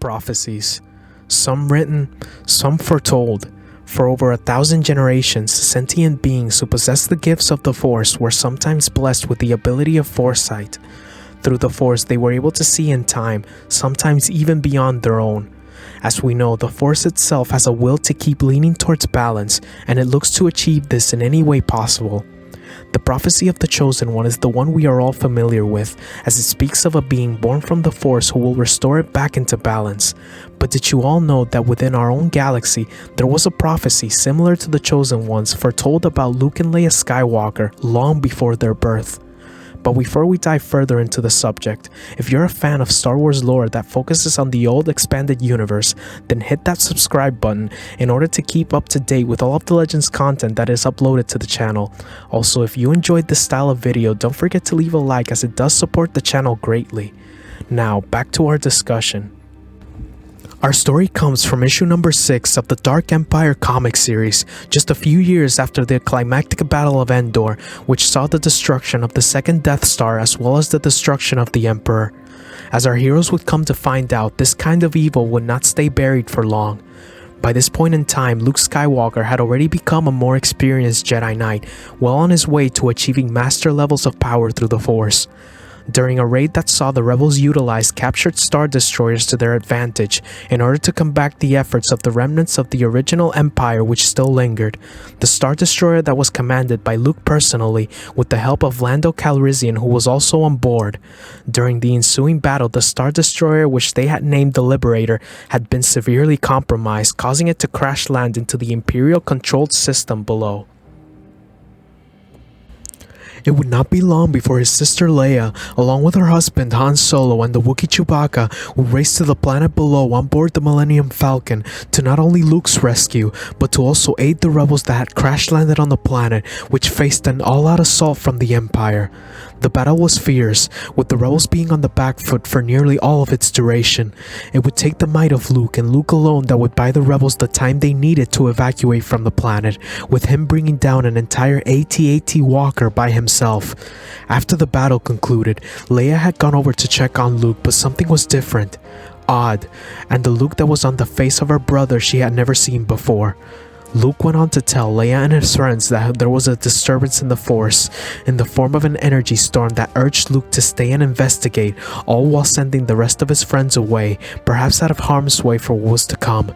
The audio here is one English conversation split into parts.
Prophecies, some written, some foretold. For over 1,000 generations, sentient beings who possessed the gifts of the Force were sometimes blessed with the ability of foresight. Through the Force, they were able to see in time, sometimes even beyond their own. As we know, the Force itself has a will to keep leaning towards balance, and it looks to achieve this in any way possible. The prophecy of the Chosen One is the one we are all familiar with, as it speaks of a being born from the Force who will restore it back into balance. But did you all know that within our own galaxy, there was a prophecy similar to the Chosen One's foretold about Luke and Leia Skywalker long before their birth? But before we dive further into the subject, if you're a fan of Star Wars lore that focuses on the old expanded universe, then hit that subscribe button in order to keep up to date with all of the Legends content that is uploaded to the channel. Also, if you enjoyed this style of video, don't forget to leave a like as it does support the channel greatly. Now, back to our discussion. Our story comes from issue number 6 of the Dark Empire comic series, just a few years after the climactic Battle of Endor, which saw the destruction of the second Death Star as well as the destruction of the Emperor. As our heroes would come to find out, this kind of evil would not stay buried for long. By this point in time, Luke Skywalker had already become a more experienced Jedi Knight, well on his way to achieving master levels of power through the Force. During a raid that saw the rebels utilize captured Star Destroyers to their advantage in order to combat the efforts of the remnants of the original Empire which still lingered, the Star Destroyer that was commanded by Luke personally with the help of Lando Calrissian, who was also on board. During the ensuing battle, the Star Destroyer, which they had named the Liberator, had been severely compromised, causing it to crash land into the Imperial controlled system below. It would not be long before his sister Leia, along with her husband Han Solo and the Wookiee Chewbacca, would race to the planet below on board the Millennium Falcon to not only Luke's rescue, but to also aid the rebels that had crash-landed on the planet, which faced an all-out assault from the Empire. The battle was fierce, with the rebels being on the back foot for nearly all of its duration. It would take the might of Luke and Luke alone that would buy the rebels the time they needed to evacuate from the planet, with him bringing down an entire AT-AT walker by himself. After the battle concluded, Leia had gone over to check on Luke, but something was different, odd, and the Luke that was on the face of her brother she had never seen before. Luke went on to tell Leia and his friends that there was a disturbance in the Force, in the form of an energy storm that urged Luke to stay and investigate, all while sending the rest of his friends away, perhaps out of harm's way for what was to come.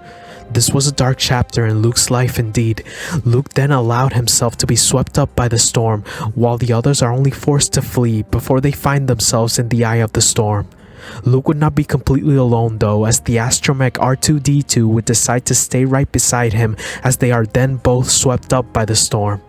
This was a dark chapter in Luke's life indeed. Luke then allowed himself to be swept up by the storm, while the others are only forced to flee before they find themselves in the eye of the storm. Luke would not be completely alone though, as the astromech R2-D2 would decide to stay right beside him as they are then both swept up by the storm.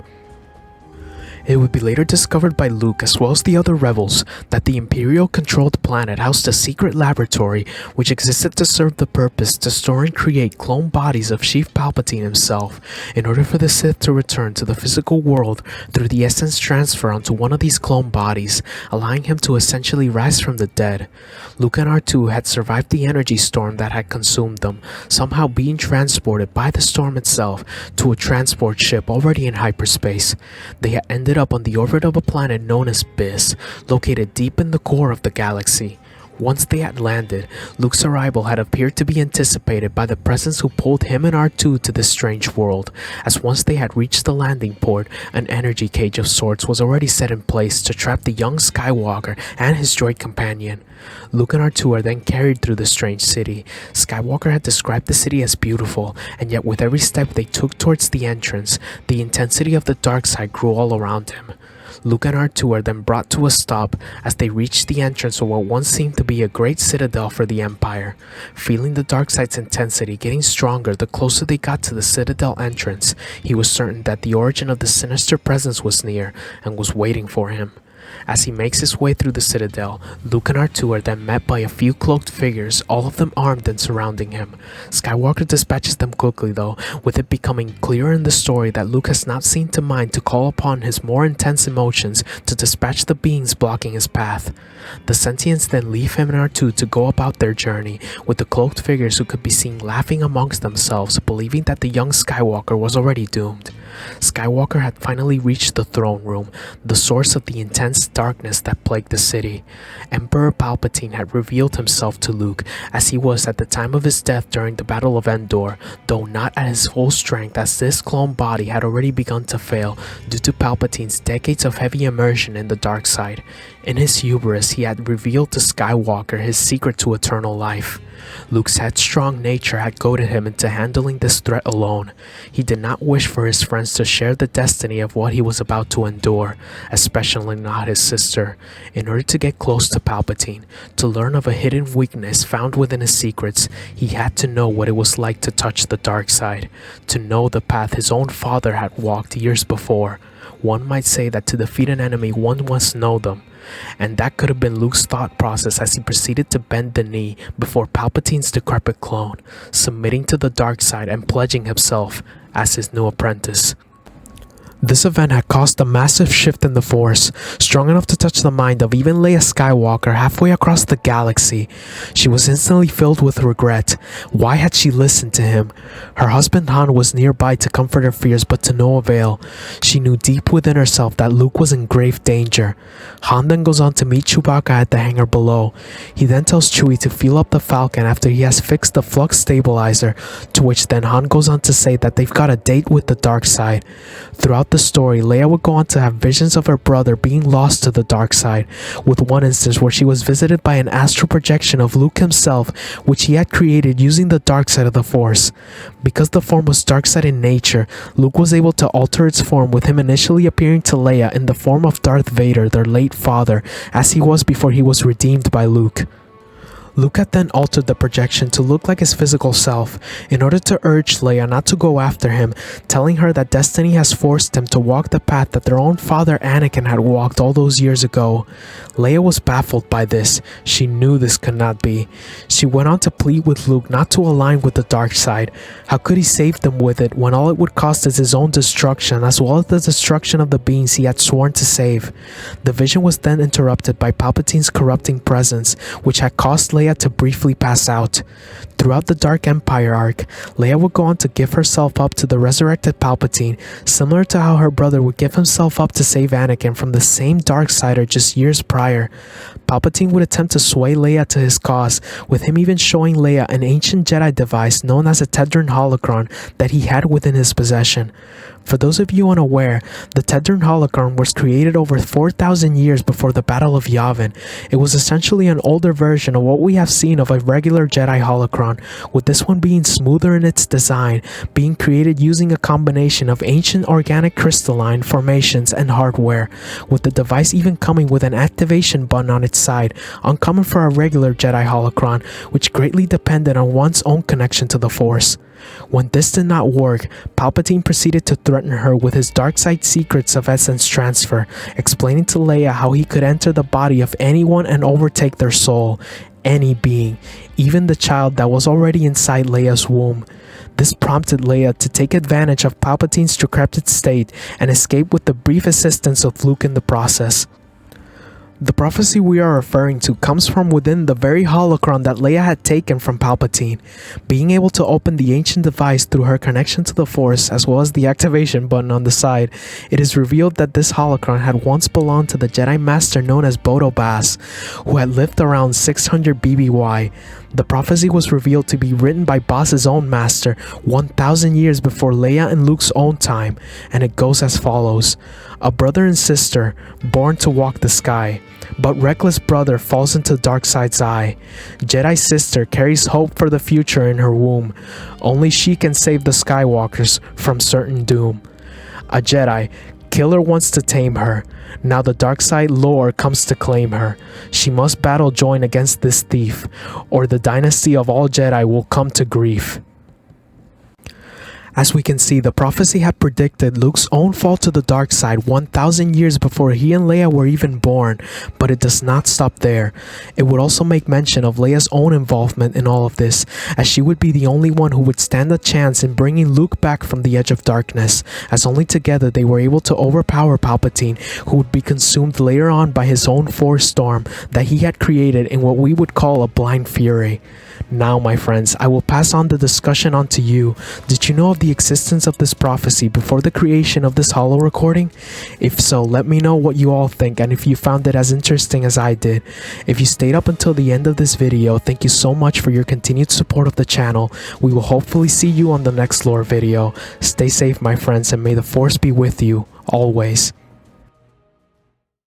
It would be later discovered by Luke as well as the other rebels that the Imperial-controlled planet housed a secret laboratory which existed to serve the purpose to store and create clone bodies of Chief Palpatine himself in order for the Sith to return to the physical world through the essence transfer onto one of these clone bodies, allowing him to essentially rise from the dead. Luke and R2 had survived the energy storm that had consumed them, somehow being transported by the storm itself to a transport ship already in hyperspace. They had ended up on the orbit of a planet known as Biss, located deep in the core of the galaxy. Once they had landed, Luke's arrival had appeared to be anticipated by the presence who pulled him and R2 to this strange world, as once they had reached the landing port, an energy cage of sorts was already set in place to trap the young Skywalker and his droid companion. Luke and R2 are then carried through the strange city. Skywalker had described the city as beautiful, and yet with every step they took towards the entrance, the intensity of the dark side grew all around him. Luke and R2 are then brought to a stop as they reach the entrance of what once seemed to be a great citadel for the Empire. Feeling the dark side's intensity getting stronger the closer they got to the citadel entrance, he was certain that the origin of the sinister presence was near and was waiting for him. As he makes his way through the citadel, Luke and R2 are then met by a few cloaked figures, all of them armed and surrounding him. Skywalker dispatches them quickly though, with it becoming clear in the story that Luke has not seemed to mind to call upon his more intense emotions to dispatch the beings blocking his path. The sentients then leave him and R2 to go about their journey, with the cloaked figures who could be seen laughing amongst themselves, believing that the young Skywalker was already doomed. Skywalker had finally reached the throne room, the source of the intense darkness that plagued the city. Emperor Palpatine had revealed himself to Luke as he was at the time of his death during the Battle of Endor, though not at his full strength, as this clone body had already begun to fail due to Palpatine's decades of heavy immersion in the dark side. In his hubris, he had revealed to Skywalker his secret to eternal life. Luke's headstrong nature had goaded him into handling this threat alone. He did not wish for his friends to share the destiny of what he was about to endure, especially not his sister. In order to get close to Palpatine, to learn of a hidden weakness found within his secrets, he had to know what it was like to touch the dark side, to know the path his own father had walked years before. One might say that to defeat an enemy, one must know them. And that could have been Luke's thought process as he proceeded to bend the knee before Palpatine's decrepit clone, submitting to the dark side and pledging himself as his new apprentice. This event had caused a massive shift in the Force, strong enough to touch the mind of even Leia Skywalker halfway across the galaxy. She was instantly filled with regret. Why had she listened to him? Her husband Han was nearby to comfort her fears, but to no avail. She knew deep within herself that Luke was in grave danger. Han then goes on to meet Chewbacca at the hangar below. He then tells Chewie to fuel up the Falcon after he has fixed the flux stabilizer, to which then Han goes on to say that they've got a date with the dark side. Throughout the story, Leia would go on to have visions of her brother being lost to the dark side, with one instance where she was visited by an astral projection of Luke himself, which he had created using the dark side of the Force. Because the form was dark side in nature, Luke was able to alter its form, with him initially appearing to Leia in the form of Darth Vader, their late father, as he was before he was redeemed by Luke. Luke had then altered the projection to look like his physical self in order to urge Leia not to go after him, telling her that destiny has forced him to walk the path that their own father Anakin had walked all those years ago. Leia was baffled by this. She knew this could not be. She went on to plead with Luke not to align with the dark side. How could he save them with it when all it would cost is his own destruction, as well as the destruction of the beings he had sworn to save? The vision was then interrupted by Palpatine's corrupting presence, which had caused Leia to briefly pass out. Throughout the Dark Empire arc, Leia would go on to give herself up to the resurrected Palpatine, similar to how her brother would give himself up to save Anakin from the same Darksider just years prior. Palpatine would attempt to sway Leia to his cause, with him even showing Leia an ancient Jedi device known as a Tedran holocron that he had within his possession. For those of you unaware, the Tedran holocron was created over 4,000 years before the Battle of Yavin. It was essentially an older version of what we have seen of a regular Jedi holocron, with this one being smoother in its design, being created using a combination of ancient organic crystalline formations and hardware, with the device even coming with an activation button on its side, uncommon for a regular Jedi holocron, which greatly depended on one's own connection to the Force. When this did not work, Palpatine proceeded to threaten her with his dark side secrets of essence transfer, explaining to Leia how he could enter the body of anyone and overtake their soul, any being, even the child that was already inside Leia's womb. This prompted Leia to take advantage of Palpatine's decrepit state and escape with the brief assistance of Luke in the process. The prophecy we are referring to comes from within the very holocron that Leia had taken from Palpatine. Being able to open the ancient device through her connection to the Force, as well as the activation button on the side, it is revealed that this holocron had once belonged to the Jedi Master known as Bodo Bass, who had lived around 600 BBY. The prophecy was revealed to be written by Boss's own master 1,000 years before Leia and Luke's own time, and it goes as follows. A brother and sister, born to walk the sky, but reckless brother falls into Darkseid's eye. Jedi sister carries hope for the future in her womb. Only she can save the Skywalkers from certain doom. A Jedi, killer wants to tame her. Now the Darkseid lore comes to claim her. She must battle join against this thief, or the dynasty of all Jedi will come to grief. As we can see, the prophecy had predicted Luke's own fall to the dark side 1,000 years before he and Leia were even born, but it does not stop there. It would also make mention of Leia's own involvement in all of this, as she would be the only one who would stand a chance in bringing Luke back from the edge of darkness, as only together they were able to overpower Palpatine, who would be consumed later on by his own Force storm that he had created in what we would call a blind fury. Now, my friends, I will pass on the discussion on to you. Did you know of the existence of this prophecy before the creation of this holo recording? If so, let me know what you all think and if you found it as interesting as I did. If you stayed up until the end of this video, thank you so much for your continued support of the channel. We will hopefully see you on the next lore video. Stay safe, my friends, and may the force be with you always.